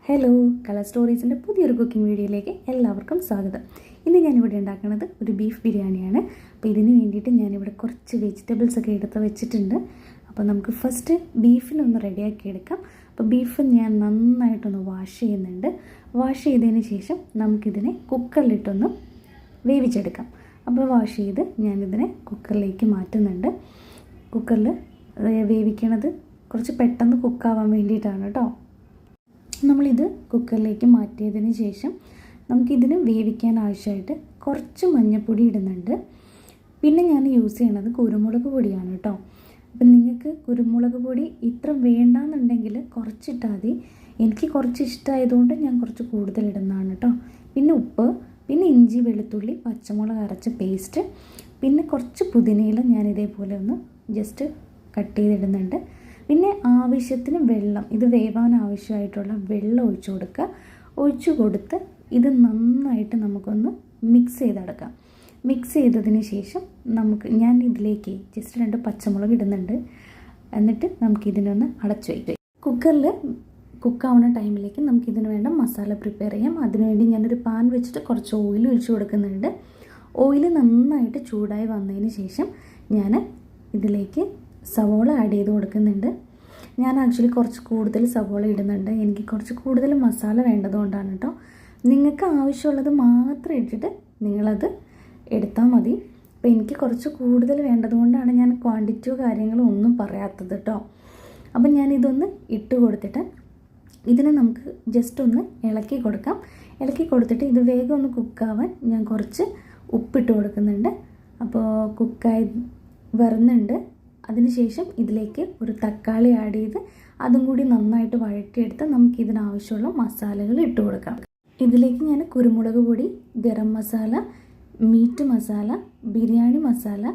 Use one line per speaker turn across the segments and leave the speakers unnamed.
Hello, colour സ്റ്റോറീസിൻ്റെ പുതിയൊരു cooking വീഡിയോയിലേക്ക് എല്ലാവർക്കും സ്വാഗതം. ഇന്ന് ഞാനിവിടെ ഉണ്ടാക്കുന്നത് ഒരു ബീഫ് ബിരിയാണിയാണ്. അപ്പോൾ ഇതിന് വേണ്ടിയിട്ട് ഞാനിവിടെ കുറച്ച് വെജിറ്റബിൾസൊക്കെ എടുത്ത് വെച്ചിട്ടുണ്ട്. അപ്പോൾ നമുക്ക് ഫസ്റ്റ് ബീഫിനൊന്ന് റെഡിയാക്കി എടുക്കാം. അപ്പോൾ ബീഫ് ഞാൻ നന്നായിട്ടൊന്ന് വാഷ് ചെയ്യുന്നുണ്ട്. വാഷ് ചെയ്തതിന് ശേഷം നമുക്കിതിനെ കുക്കറിലിട്ടൊന്ന് വേവിച്ചെടുക്കാം. അപ്പോൾ വാഷ് ചെയ്ത് ഞാനിതിനെ കുക്കറിലേക്ക് മാറ്റുന്നുണ്ട്. കുക്കറിൽ വേവിക്കണത് കുറച്ച് പെട്ടെന്ന് കുക്കാവാൻ വേണ്ടിയിട്ടാണ് കേട്ടോ. നമ്മളിത് കുക്കറിലേക്ക് മാറ്റിയതിന് ശേഷം നമുക്കിതിന് വേവിക്കാൻ ആവശ്യമായിട്ട് കുറച്ച് മഞ്ഞൾപ്പൊടി ഇടുന്നുണ്ട്. പിന്നെ ഞാൻ യൂസ് ചെയ്യണത് കുരുമുളക് പൊടിയാണ് കേട്ടോ. അപ്പം നിങ്ങൾക്ക് കുരുമുളക് പൊടി ഇത്ര വേണ്ടാന്നുണ്ടെങ്കിൽ കുറച്ചിട്ടാൽ മതി. എനിക്ക് കുറച്ച് ഇഷ്ടമായതുകൊണ്ട് ഞാൻ കുറച്ച് കൂടുതൽ ഇടുന്നതാണ് കേട്ടോ. പിന്നെ ഉപ്പ്, പിന്നെ ഇഞ്ചി വെളുത്തുള്ളി പച്ചമുളക് അരച്ച പേസ്റ്റ്, പിന്നെ കുറച്ച് പുതിനയില ഞാൻ ഇതേപോലെ ഒന്ന് ജസ്റ്റ് കട്ട് ചെയ്തിടുന്നുണ്ട്. പിന്നെ ആവശ്യത്തിന് വെള്ളം, ഇത് വേവാൻ ആവശ്യമായിട്ടുള്ള വെള്ളം ഒഴിച്ചു കൊടുക്കുക. ഒഴിച്ചു കൊടുത്ത് ഇത് നന്നായിട്ട് നമുക്കൊന്ന് മിക്സ് ചെയ്തെടുക്കാം. മിക്സ് ചെയ്തതിന് ശേഷം ഞാൻ ഇതിലേക്ക് ജസ്റ്റ് 2 പച്ചമുളക് ഇടുന്നുണ്ട്. എന്നിട്ട് നമുക്കിതിനൊന്ന് അടച്ചു വയ്ക്കുക. കുക്കറിൽ കുക്കാവുന്ന ടൈമിലേക്ക് നമുക്കിതിന് വേണ്ട മസാല പ്രിപ്പയർ ചെയ്യാം. അതിനുവേണ്ടി ഞാനൊരു പാൻ വെച്ചിട്ട് കുറച്ച് ഓയിൽ ഒഴിച്ചു കൊടുക്കുന്നുണ്ട്. ഓയിൽ നന്നായിട്ട് ചൂടായി വന്നതിന് ശേഷം ഞാൻ ഇതിലേക്ക് സവോള ആഡ് ചെയ്ത് കൊടുക്കുന്നുണ്ട്. ഞാൻ ആക്ച്വലി കുറച്ച് കൂടുതൽ സവോള ഇടുന്നുണ്ട്. എനിക്ക് കുറച്ച് കൂടുതൽ മസാല വേണ്ടതുകൊണ്ടാണ് കേട്ടോ. നിങ്ങൾക്ക് ആവശ്യമുള്ളത് മാത്രം ഇട്ടിട്ട് നിങ്ങളത് എടുത്താൽ മതി. അപ്പോൾ എനിക്ക് കുറച്ച് കൂടുതൽ വേണ്ടതുകൊണ്ടാണ് ഞാൻ ക്വാണ്ടിറ്റിയോ കാര്യങ്ങളോ ഒന്നും പറയാത്തത് കേട്ടോ. അപ്പം ഞാനിതൊന്ന് ഇട്ട് കൊടുത്തിട്ട് ഇതിനെ നമുക്ക് ജസ്റ്റ് ഒന്ന് ഇളക്കി കൊടുക്കാം. ഇളക്കി കൊടുത്തിട്ട് ഇത് വേഗം ഒന്ന് കുക്കാവാൻ ഞാൻ കുറച്ച് ഉപ്പിട്ട് കൊടുക്കുന്നുണ്ട്. അപ്പോൾ കുക്കായി വരുന്നുണ്ട്. അതിനുശേഷം ഇതിലേക്ക് ഒരു തക്കാളി ആഡ് ചെയ്ത് അതും കൂടി നന്നായിട്ട് വഴറ്റിയെടുത്ത് നമുക്കിതിനാവശ്യമുള്ള മസാലകൾ ഇട്ട് കൊടുക്കാം. ഇതിലേക്ക് ഞാൻ കുരുമുളക് പൊടി, ഗരം മസാല, മീറ്റ് മസാല, ബിരിയാണി മസാല,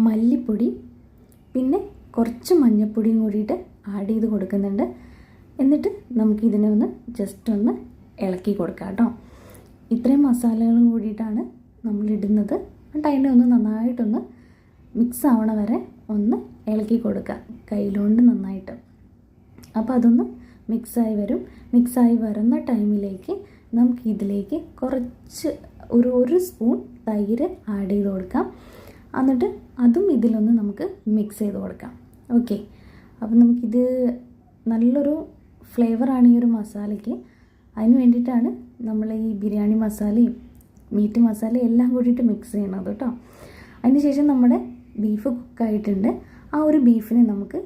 മല്ലിപ്പൊടി, പിന്നെ കുറച്ച് മഞ്ഞൾപ്പൊടിയും കൂടിയിട്ട് ആഡ് ചെയ്ത് കൊടുക്കുന്നുണ്ട്. എന്നിട്ട് നമുക്കിതിനെ ഒന്ന് ജസ്റ്റ് ഒന്ന് ഇളക്കി കൊടുക്കാം കേട്ടോ. ഇത്രയും മസാലകളും കൂടിയിട്ടാണ് നമ്മളിടുന്നത്. എന്നിട്ട് അതിനെ ഒന്ന് നന്നായിട്ടൊന്ന് മിക്സ് ആവണ വരെ ഒന്ന് ഇളക്കി കൊടുക്കുക കയ്യിലുകൊണ്ട് നന്നായിട്ട്. അപ്പോൾ അതൊന്ന് മിക്സായി വരും. മിക്സായി വരുന്ന ടൈമിലേക്ക് നമുക്ക് ഇതിലേക്ക് കുറച്ച് ഒരു സ്പൂൺ തൈര് ആഡ് ചെയ്ത് കൊടുക്കാം. എന്നിട്ട് അതും ഇതിലൊന്ന് നമുക്ക് മിക്സ് ചെയ്ത് കൊടുക്കാം. ഓക്കെ, അപ്പോൾ നമുക്കിത് നല്ലൊരു ഫ്ലേവറാണ് ഈ ഒരു മസാലയ്ക്ക്. അതിന് വേണ്ടിയിട്ടാണ് നമ്മൾ ഈ ബിരിയാണി മസാലയും മീറ്റ് മസാലയും എല്ലാം കൂടിയിട്ട് മിക്സ് ചെയ്യണത് കേട്ടോ. അതിന് ശേഷം നമ്മുടെ ബീഫ് കുക്കായിട്ടുണ്ട്. ആ ഒരു ബീഫിനെ നമുക്ക്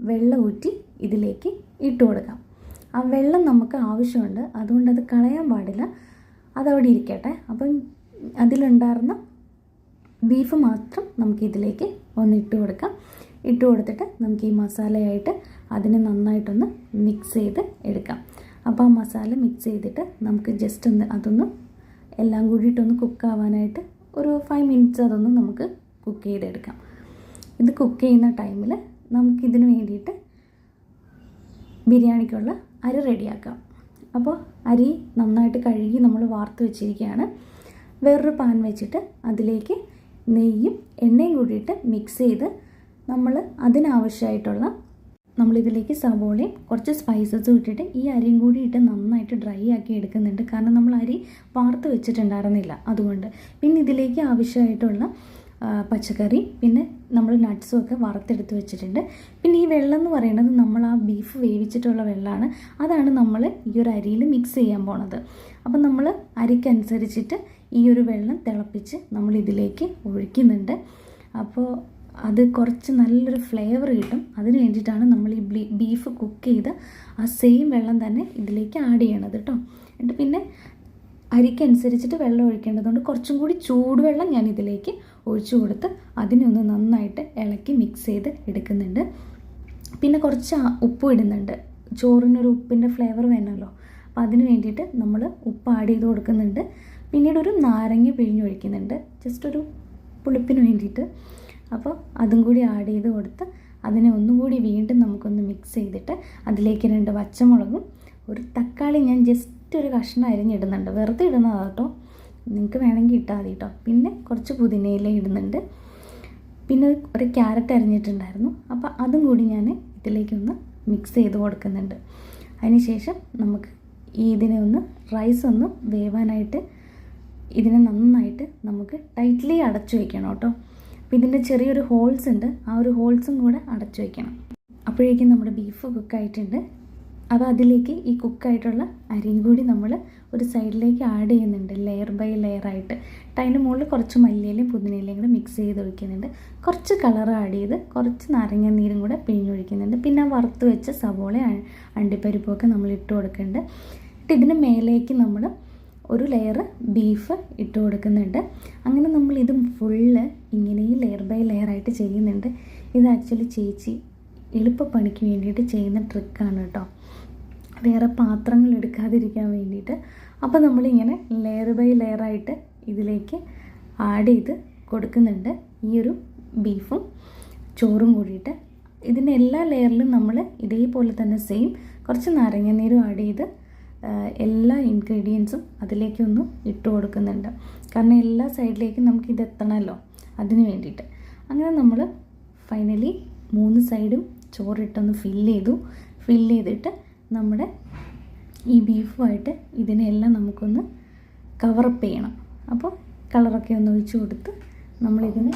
വെള്ളം ഊറ്റി ഇതിലേക്ക് ഇട്ട് കൊടുക്കാം. ആ വെള്ളം നമുക്ക് ആവശ്യമുണ്ട്, അതുകൊണ്ട് അത് കളയാൻ പാടില്ല. അതവിടെ ഇരിക്കട്ടെ. അപ്പം അതിലുണ്ടായിരുന്ന ബീഫ് മാത്രം നമുക്കിതിലേക്ക് ഒന്ന് ഇട്ട് കൊടുക്കാം. ഇട്ട് കൊടുത്തിട്ട് നമുക്ക് ഈ മസാലയായിട്ട് അതിനെ നന്നായിട്ടൊന്ന് മിക്സ് ചെയ്ത് എടുക്കാം. അപ്പോൾ ആ മസാല മിക്സ് ചെയ്തിട്ട് നമുക്ക് ജസ്റ്റ് ഒന്ന് അതൊന്ന് എല്ലാം കൂടിയിട്ടൊന്ന് കുക്കാവാനായിട്ട് ഒരു 5 മിനിറ്റ്സ് അതൊന്ന് നമുക്ക് കുക്ക് ചെയ്തെടുക്കാം. ഇത് കുക്ക് ചെയ്യുന്ന ടൈമിൽ നമുക്കിതിന് വേണ്ടിയിട്ട് ബിരിയാണിക്കുള്ള അരി റെഡിയാക്കാം. അപ്പോൾ അരി നന്നായിട്ട് കഴുകി നമ്മൾ വാർത്ത് വെച്ചിരിക്കുകയാണ്. വേറൊരു പാൻ വെച്ചിട്ട് അതിലേക്ക് നെയ്യും എണ്ണയും കൂടിയിട്ട് മിക്സ് ചെയ്ത് നമ്മളിതിലേക്ക് സവോളയും കുറച്ച് സ്പൈസസും ഇട്ടിട്ട് ഈ അരിയും കൂടി ഇട്ട് നന്നായിട്ട് ഡ്രൈ ആക്കി എടുക്കുന്നുണ്ട്. കാരണം നമ്മൾ അരി വാർത്ത് വെച്ചിട്ടുണ്ടായിരുന്നില്ല, അതുകൊണ്ട്. പിന്നെ ഇതിലേക്ക് ആവശ്യമായിട്ടുള്ള പച്ചക്കറി, പിന്നെ നമ്മൾ നട്ട്സും ഒക്കെ വറുത്തെടുത്ത് വെച്ചിട്ടുണ്ട്. പിന്നെ ഈ വെള്ളം എന്ന് പറയുന്നത് നമ്മൾ ആ ബീഫ് വേവിച്ചിട്ടുള്ള വെള്ളമാണ്. അതാണ് നമ്മൾ ഈ ഒരു അരിയിൽ മിക്സ് ചെയ്യാൻ പോണത്. അപ്പം നമ്മൾ അരിക്കനുസരിച്ചിട്ട് ഈ ഒരു വെള്ളം തിളപ്പിച്ച് നമ്മൾ ഇതിലേക്ക് ഒഴിക്കുന്നുണ്ട്. അപ്പോൾ അത് കുറച്ച് നല്ലൊരു ഫ്ലേവർ കിട്ടും. അതിന് വേണ്ടിയിട്ടാണ് നമ്മൾ ഈ ബീഫ് കുക്ക് ചെയ്ത് ആ സെയിം വെള്ളം തന്നെ ഇതിലേക്ക് ആഡ് ചെയ്യണത് കേട്ടോ. എന്നിട്ട് പിന്നെ അരിക്കനുസരിച്ചിട്ട് വെള്ളം ഒഴിക്കേണ്ടതുകൊണ്ട് കുറച്ചും കൂടി ചൂടുവെള്ളം ഞാൻ ഇതിലേക്ക് ഒഴിച്ചു കൊടുത്ത് അതിനെ ഒന്ന് നന്നായിട്ട് ഇളക്കി മിക്സ് ചെയ്ത് എടുക്കുന്നുണ്ട്. പിന്നെ കുറച്ച് ഉപ്പ് ഇടുന്നുണ്ട്. ചോറിനൊരു ഉപ്പിൻ്റെ ഫ്ലേവർ വേണമല്ലോ. അപ്പോൾ അതിന് വേണ്ടിയിട്ട് നമ്മൾ ഉപ്പ് ആഡ് ചെയ്ത് കൊടുക്കുന്നുണ്ട്. പിന്നീട് ഒരു നാരങ്ങ പിഴിഞ്ഞൊഴിക്കുന്നുണ്ട്, ജസ്റ്റ് ഒരു പുളിപ്പിന് വേണ്ടിയിട്ട്. അപ്പോൾ അതും കൂടി ആഡ് ചെയ്ത് കൊടുത്ത് അതിനെ ഒന്നും കൂടി വീണ്ടും നമുക്കൊന്ന് മിക്സ് ചെയ്തിട്ട് അതിലേക്ക് 2 പച്ചമുളകും ഒരു തക്കാളി ഞാൻ ജസ്റ്റ് ഒരു കഷ്ണം അരിഞ്ഞിടുന്നുണ്ട്. വെറുതെ ഇടുന്നതാണ് കേട്ടോ, നിങ്ങൾക്ക് വേണമെങ്കിൽ ഇട്ടാൽ മതി കേട്ടോ. പിന്നെ കുറച്ച് പുതിനയില ഇടുന്നുണ്ട്. പിന്നെ ഒരു ക്യാരറ്റ് അരിഞ്ഞിട്ടുണ്ടായിരുന്നു. അപ്പോൾ അതും കൂടി ഞാൻ ഇതിലേക്കൊന്ന് മിക്സ് ചെയ്ത് കൊടുക്കുന്നുണ്ട്. അതിന് ശേഷം നമുക്ക് ഇതിനെ ഒന്ന് റൈസ് ഒന്ന് വേവാനായിട്ട് ഇതിനെ നന്നായിട്ട് നമുക്ക് ടൈറ്റ്ലി അടച്ചു വയ്ക്കണം കേട്ടോ. അപ്പോൾ ഇതിൻ്റെ ചെറിയൊരു ഹോൾസ് ഉണ്ട്, ആ ഒരു ഹോൾസും കൂടെ അടച്ചു വയ്ക്കണം. അപ്പോഴേക്കും നമ്മുടെ ബീഫ് കുക്കായിട്ടുണ്ട്. അപ്പോൾ അതിലേക്ക് ഈ കുക്കായിട്ടുള്ള അരിയും കൂടി നമ്മൾ ഒരു സൈഡിലേക്ക് ആഡ് ചെയ്യുന്നുണ്ട്, ലെയർ ബൈ ലെയർ ആയിട്ട്. അതിൻ്റെ മുകളിൽ കുറച്ച് മല്ലിയിലയും പുതിനയിലയും കൂടെ മിക്സ് ചെയ്ത് ഒഴിക്കുന്നുണ്ട്. കുറച്ച് കളർ ആഡ് ചെയ്ത് കുറച്ച് നാരങ്ങ നീരും കൂടെ പിഴിഞ്ഞൊഴിക്കുന്നുണ്ട്. പിന്നെ വറുത്ത് വെച്ച സവോള അണ്ടിപ്പരിപ്പൊക്കെ നമ്മൾ ഇട്ട് കൊടുക്കുന്നുണ്ട്. എന്നിട്ട് ഇതിന് മേലേക്ക് നമ്മൾ ഒരു ലെയർ ബീഫ് ഇട്ട് കൊടുക്കുന്നുണ്ട്. അങ്ങനെ നമ്മൾ ഇത് ഫുള്ള് ഇങ്ങനെ ലെയർ ബൈ ലെയർ ആയിട്ട് ചെയ്യുന്നുണ്ട്. ഇത് ആക്ച്വലി ചേച്ചി എളുപ്പപ്പണിക്ക് വേണ്ടിയിട്ട് ചെയ്യുന്ന ട്രിക്കാണ് കേട്ടോ, വേറെ പാത്രങ്ങൾ എടുക്കാതിരിക്കാൻ വേണ്ടിയിട്ട്. അപ്പോൾ നമ്മളിങ്ങനെ ലെയർ ബൈ ലെയർ ആയിട്ട് ഇതിലേക്ക് ആഡ് ചെയ്ത് കൊടുക്കുന്നുണ്ട്, ഈ ഒരു ബീഫും ചോറും കൂടിയിട്ട്. ഇതിൻ്റെ എല്ലാ ലെയറിലും നമ്മൾ ഇതേപോലെ തന്നെ സെയിം കുറച്ച് നാരങ്ങാനീരും ആഡ് ചെയ്ത് എല്ലാ ഇൻഗ്രീഡിയൻസും അതിലേക്കൊന്നും ഇട്ട് കൊടുക്കുന്നുണ്ട്. കാരണം എല്ലാ സൈഡിലേക്കും നമുക്കിത് എത്തണമല്ലോ, അതിന് വേണ്ടിയിട്ട്. അങ്ങനെ നമ്മൾ ഫൈനലി 3 സൈഡും ചോറിട്ടൊന്ന് ഫില്ല് ചെയ്തിട്ട് നമ്മുടെ ഈ ബീഫുമായിട്ട് ഇതിനെല്ലാം നമുക്കൊന്ന് കവറപ്പ് ചെയ്യണം. അപ്പോൾ കളറൊക്കെ ഒന്ന് ഒഴിച്ച് കൊടുത്ത് നമ്മളിതിനെ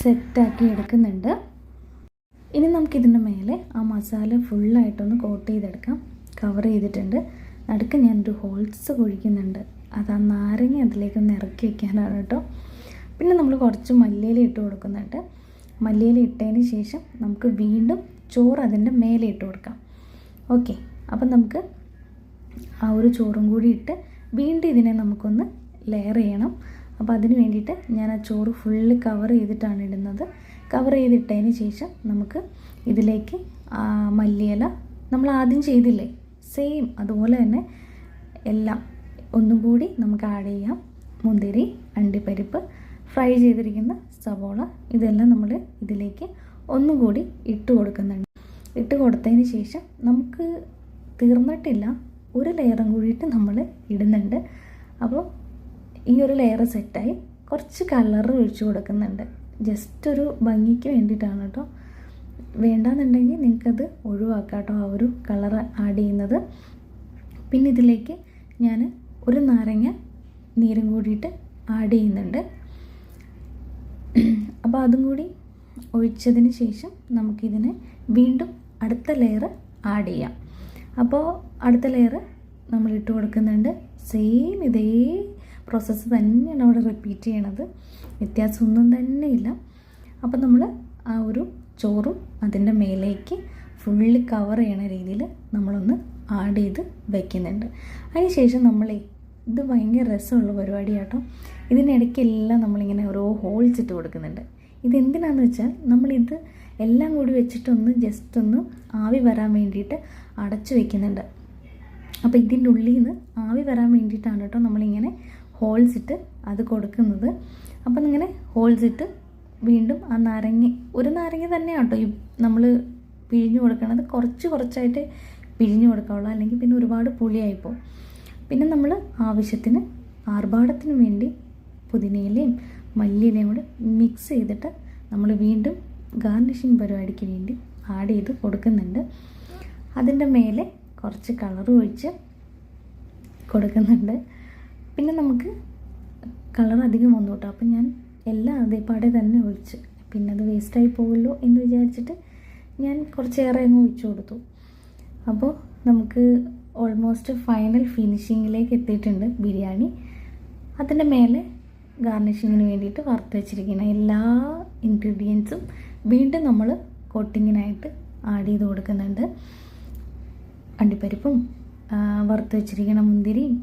സെറ്റാക്കി എടുക്കുന്നുണ്ട്. ഇനി നമുക്കിതിൻ്റെ മേലെ ആ മസാല ഫുള്ളായിട്ടൊന്ന് കോട്ട് ചെയ്തെടുക്കാം. കവർ ചെയ്തിട്ടുണ്ട്. നടുക്ക് ഞാനൊരു ഹോൾസ് കുഴിക്കുന്നുണ്ട്, അത് ആ നാരങ്ങ അതിലേക്കൊന്ന് ഇറക്കി വയ്ക്കാനാണ് കേട്ടോ. പിന്നെ നമ്മൾ കുറച്ച് മല്ലിയില ഇട്ട് കൊടുക്കുന്നുണ്ട്. മല്ലിയില ഇട്ടതിന് ശേഷം നമുക്ക് വീണ്ടും ചോറ് അതിൻ്റെ മേലെ ഇട്ട് കൊടുക്കാം. ഓക്കെ, അപ്പം നമുക്ക് ആ ഒരു ചോറും കൂടി ഇട്ട് വീണ്ടും ഇതിനെ നമുക്കൊന്ന് ലെയർ ചെയ്യണം. അപ്പോൾ അതിന് വേണ്ടിയിട്ട് ഞാൻ ആ ചോറ് ഫുള്ള് കവർ ചെയ്തിട്ടാണ് ഇടുന്നത്. കവർ ചെയ്തിട്ടതിന് ശേഷം നമുക്ക് ഇതിലേക്ക് മല്ലിയില നമ്മൾ ആദ്യം ചെയ്തില്ലേ, സെയിം അതുപോലെ തന്നെ എല്ലാം ഒന്നും കൂടി നമുക്ക് ആഡ് ചെയ്യാം. മുന്തിരി, അണ്ടിപ്പരിപ്പ്, ഫ്രൈ ചെയ്തിരിക്കുന്ന സവോള, ഇതെല്ലാം നമ്മൾ ഇതിലേക്ക് ഒന്നുകൂടി ഇട്ട് കൊടുക്കുന്നുണ്ട്. ഇട്ട് കൊടുത്തതിന് ശേഷം നമുക്ക് തീർന്നിട്ടില്ല, ഒരു ലെയറും കൂടിയിട്ട് നമ്മൾ ഇടുന്നുണ്ട്. അപ്പോൾ ഈ ഒരു ലെയർ സെറ്റായി കുറച്ച് കളർ ഒഴിച്ച് കൊടുക്കുന്നുണ്ട്, ജസ്റ്റ് ഒരു ഭംഗിക്ക് വേണ്ടിയിട്ടാണ് കേട്ടോ. വേണ്ടാന്നുണ്ടെങ്കിൽ നിങ്ങൾക്കത് ഒഴിവാക്കാം കേട്ടോ, ആ ഒരു കളർ ആഡ് ചെയ്യുന്നത്. പിന്നെ ഇതിലേക്ക് ഞാൻ ഒരു നാരങ്ങ നീരും കൂടിയിട്ട് ആഡ് ചെയ്യുന്നുണ്ട്. അപ്പോൾ അതും കൂടി ഒഴിച്ചതിന് ശേഷം നമുക്കിതിനെ വീണ്ടും അടുത്ത ലെയർ ആഡ് ചെയ്യാം. അപ്പോൾ അടുത്ത ലെയർ നമ്മൾ ഇട്ട് കൊടുക്കുന്നുണ്ട്. സെയിം ഇതേ പ്രോസസ്സ് തന്നെയാണ് അവിടെ റിപ്പീറ്റ് ചെയ്യണത്, വ്യത്യാസമൊന്നും തന്നെ ഇല്ല. അപ്പോൾ നമ്മൾ ആ ഒരു ചോറും അതിൻ്റെ മേലേക്ക് ഫുള്ള് കവർ ചെയ്യണ രീതിയിൽ നമ്മളൊന്ന് ആഡ് ചെയ്ത് വയ്ക്കുന്നുണ്ട്. അതിന് ശേഷം ഇത് ഭയങ്കര രസമുള്ള പരിപാടിയാട്ടോ. ഇതിനിടയ്ക്കെല്ലാം നമ്മളിങ്ങനെ ഓരോ ഹോൾസ് ഇട്ട് കൊടുക്കുന്നുണ്ട്. ഇതെന്തിനാണെന്ന് വെച്ചാൽ നമ്മളിത് എല്ലാം കൂടി വെച്ചിട്ടൊന്ന് ജസ്റ്റ് ഒന്ന് ആവി വരാൻ വേണ്ടിയിട്ട് അടച്ചു വയ്ക്കുന്നുണ്ട്. അപ്പോൾ ഇതിൻ്റെ ഉള്ളിൽ നിന്ന് ആവി വരാൻ വേണ്ടിയിട്ടാണ് കേട്ടോ നമ്മളിങ്ങനെ ഹോൾസ് ഇട്ട് അത് കൊടുക്കുന്നത്. അപ്പം ഇങ്ങനെ ഹോൾസ് ഇട്ട് വീണ്ടും ആ ഒരു നാരങ്ങ തന്നെയാണ് കേട്ടോ നമ്മൾ പിഴിഞ്ഞു കൊടുക്കണത്. കുറച്ചായിട്ട് പിഴിഞ്ഞു കൊടുക്കാവുള്ളൂ, അല്ലെങ്കിൽ പിന്നെ ഒരുപാട് പുളിയായിപ്പോവും. പിന്നെ നമ്മൾ ആവശ്യത്തിന് ആർഭാടത്തിന് വേണ്ടി പുതിനയിലയും മല്ലിയിലയും കൂടെ മിക്സ് ചെയ്തിട്ട് നമ്മൾ വീണ്ടും ഗാർണിഷിങ് പരിപാടിക്ക് വേണ്ടി ആഡ് ചെയ്ത് കൊടുക്കുന്നുണ്ട്. അതിൻ്റെ മേലെ കുറച്ച് കളർ ഒഴിച്ച് കൊടുക്കുന്നുണ്ട്. പിന്നെ നമുക്ക് കളർ അധികം വന്നു കേട്ടോ, അപ്പം ഞാൻ എല്ലാം അതേപാടെ തന്നെ ഒഴിച്ച്, പിന്നെ അത് വേസ്റ്റായി പോകുമല്ലോ എന്ന് വിചാരിച്ചിട്ട് ഞാൻ കുറച്ചേറെ അങ്ങ് ഒഴിച്ചു കൊടുത്തു. അപ്പോൾ നമുക്ക് ഓൾമോസ്റ്റ് ഫൈനൽ ഫിനിഷിങ്ങിലേക്ക് എത്തിയിട്ടുണ്ട് ബിരിയാണി. അതിൻ്റെ മേലെ ഗാർണിഷിങ്ങിന് വേണ്ടിയിട്ട് വറുത്ത് വെച്ചിരിക്കുന്ന എല്ലാ ഇൻഗ്രീഡിയൻസും വീണ്ടും നമ്മൾ കോട്ടിങ്ങിനായിട്ട് ആഡ് ചെയ്ത് കൊടുക്കുന്നുണ്ട്. അണ്ടിപ്പരിപ്പും വറുത്ത് വെച്ചിരിക്കുന്ന മുന്തിരിയും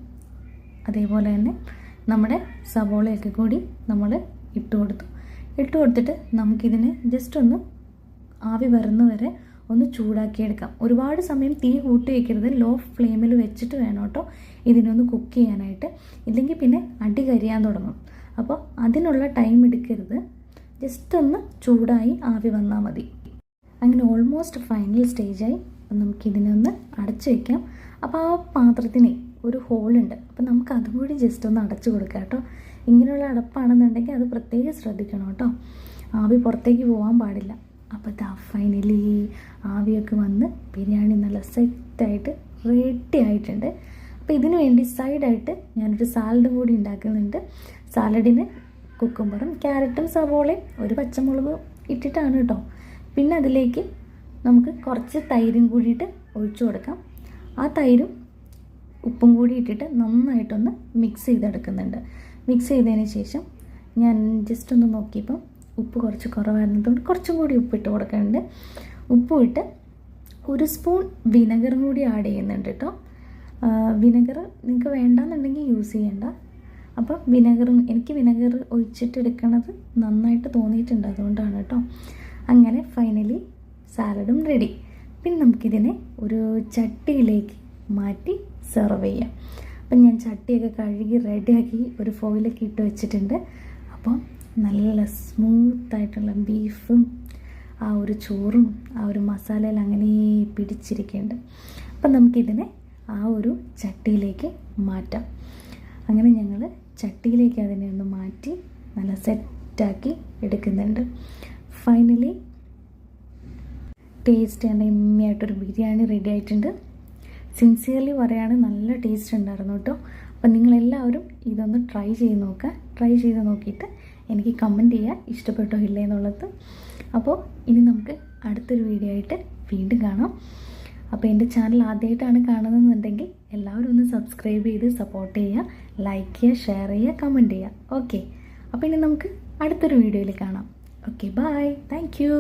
അതേപോലെ തന്നെ നമ്മുടെ സവോളയൊക്കെ കൂടി നമ്മൾ ഇട്ട് കൊടുത്തിട്ട് നമുക്കിതിനെ ജസ്റ്റ് ഒന്ന് ആവി വരുന്നവരെ ഒന്ന് ചൂടാക്കിയെടുക്കാം. ഒരുപാട് സമയം തീ കൂട്ടി വയ്ക്കരുത്, ലോ ഫ്ലെയിമിൽ വെച്ചിട്ട് വേണം കേട്ടോ ഇതിനൊന്ന് കുക്ക് ചെയ്യാനായിട്ട്, ഇല്ലെങ്കിൽ പിന്നെ അടി കരിയാൻ തുടങ്ങും. അപ്പോൾ അതിനുള്ള ടൈം എടുക്കരുത്, ജസ്റ്റ് ഒന്ന് ചൂടായി ആവി വന്നാൽ മതി. അങ്ങനെ ഓൾമോസ്റ്റ് ഫൈനൽ സ്റ്റേജായി. അപ്പം നമുക്കിതിനൊന്ന് അടച്ചു വയ്ക്കാം. അപ്പോൾ ആ പാത്രത്തിന് ഒരു ഹോളുണ്ട്, അപ്പോൾ നമുക്ക് അതും കൂടി ജസ്റ്റ് ഒന്ന് അടച്ചു കൊടുക്കാം കേട്ടോ. ഇങ്ങനെയുള്ള അടപ്പാണെന്നുണ്ടെങ്കിൽ അത് പ്രത്യേകം ശ്രദ്ധിക്കണം കേട്ടോ, ആവി പുറത്തേക്ക് പോകാൻ പാടില്ല. അപ്പോൾ ഫൈനലി ആവിയൊക്കെ വന്ന് ബിരിയാണി നല്ല സെറ്റായിട്ട് റെഡി ആയിട്ടുണ്ട്. അപ്പോൾ ഇതിനു വേണ്ടി സൈഡായിട്ട് ഞാനൊരു സാലഡ് കൂടി ഉണ്ടാക്കുന്നുണ്ട്. സാലഡിന് കുക്കുംബറും ക്യാരറ്റും സവോളയും ഒരു പച്ചമുളകും ഇട്ടിട്ടാണ് കേട്ടോ. പിന്നെ അതിലേക്ക് നമുക്ക് കുറച്ച് തൈരും കൂടിയിട്ട് ഒഴിച്ചു കൊടുക്കാം. ആ തൈരും ഉപ്പും കൂടി ഇട്ടിട്ട് നന്നായിട്ടൊന്ന് മിക്സ് ചെയ്തെടുക്കുന്നുണ്ട്. മിക്സ് ചെയ്തതിന് ശേഷം ഞാൻ ജസ്റ്റ് ഒന്ന് നോക്കിയപ്പം ഉപ്പ് കുറച്ച് കുറവായിരുന്നതുകൊണ്ട് കുറച്ചും കൂടി ഉപ്പിട്ട് കൊടുക്കുന്നുണ്ട്. ഉപ്പും ഇട്ട് ഒരു സ്പൂൺ വിനെഗറും കൂടി ആഡ് ചെയ്യുന്നുണ്ട് കേട്ടോ. വിനെഗർ നിങ്ങൾക്ക് വേണ്ടാന്നുണ്ടെങ്കിൽ യൂസ് ചെയ്യേണ്ട. അപ്പോൾ എനിക്ക് വിനെഗർ ഒഴിച്ചിട്ടെടുക്കണത് നന്നായിട്ട് തോന്നിയിട്ടുണ്ട്, അതുകൊണ്ടാണ് കേട്ടോ. അങ്ങനെ ഫൈനലി സാലഡും റെഡി. പിന്നെ നമുക്കിതിനെ ഒരു ചട്ടിയിലേക്ക് മാറ്റി സെർവ് ചെയ്യാം. അപ്പം ഞാൻ ചട്ടിയൊക്കെ കഴുകി റെഡിയാക്കി ഒരു ഫോയിലൊക്കെ ഇട്ട് വെച്ചിട്ടുണ്ട്. അപ്പോൾ നല്ല സ്മൂത്തായിട്ടുള്ള ബീഫും ആ ഒരു ചോറും ആ ഒരു മസാലയിൽ അങ്ങനെ പിടിച്ചിരിക്കുന്നുണ്ട്. അപ്പം നമുക്കിതിനെ ആ ഒരു ചട്ടിയിലേക്ക് മാറ്റാം. അങ്ങനെ ഞങ്ങൾ ചട്ടിയിലേക്ക് അതിനെ ഒന്ന് മാറ്റി നല്ല സെറ്റാക്കി എടുക്കുന്നുണ്ട്. ഫൈനലി ടേസ്റ്റ് ആൻഡ് എമ്മിയായിട്ടൊരു ബിരിയാണി റെഡി ആയിട്ടുണ്ട്. സിൻസിയർലി പറയുകയാണ്, നല്ല ടേസ്റ്റ് ഉണ്ടായിരുന്നു കേട്ടോ. അപ്പം നിങ്ങളെല്ലാവരും ഇതൊന്ന് ട്രൈ ചെയ്ത് നോക്കുക. ട്രൈ ചെയ്ത് നോക്കിയിട്ട് എനിക്ക് കമൻറ്റ് ചെയ്യുക ഇഷ്ടപ്പെട്ടോ ഇല്ലേ എന്നുള്ളത്. അപ്പോൾ ഇനി നമുക്ക് അടുത്തൊരു വീഡിയോ ആയിട്ട് വീണ്ടും കാണാം. അപ്പോൾ എൻ്റെ ചാനൽ ആദ്യമായിട്ടാണ് കാണുന്നതെന്നുണ്ടെങ്കിൽ എല്ലാവരും ഒന്ന് സബ്സ്ക്രൈബ് ചെയ്ത് സപ്പോർട്ട് ചെയ്യുക, ലൈക്ക് ചെയ്യുക, ഷെയർ ചെയ്യുക, കമൻറ്റ് ചെയ്യുക. ഓക്കെ, അപ്പോൾ ഇനി നമുക്ക് അടുത്തൊരു വീഡിയോയിൽ കാണാം. Okay, bye, thank U.